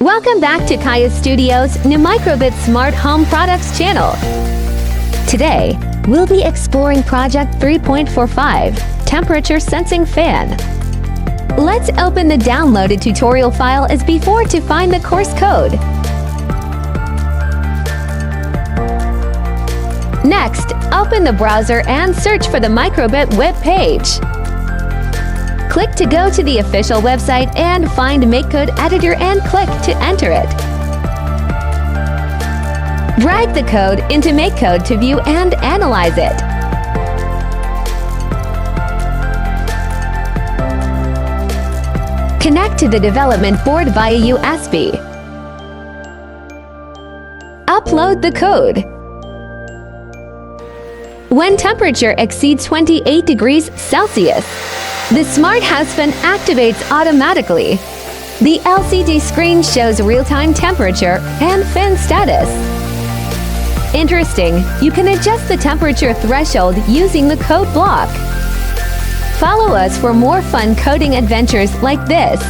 Welcome back to KyeStudio's new microbit smart home products channel. Today, we'll be exploring Project 3.45 Temperature Sensing Fan. Let's open the downloaded tutorial file as before to find the course code. Next, open the browser and search for the microbit web page. Click to go to the official website and find MakeCode Editor and click to enter it. Drag the code into MakeCode to view and analyze it. Connect to the development board via USB. Upload the code. When temperature exceeds 28 degrees Celsius, the Smart House Fan activates automatically. The LCD screen shows real-time temperature and fan status. Interesting, you can adjust the temperature threshold using the code block. Follow us for more fun coding adventures like this.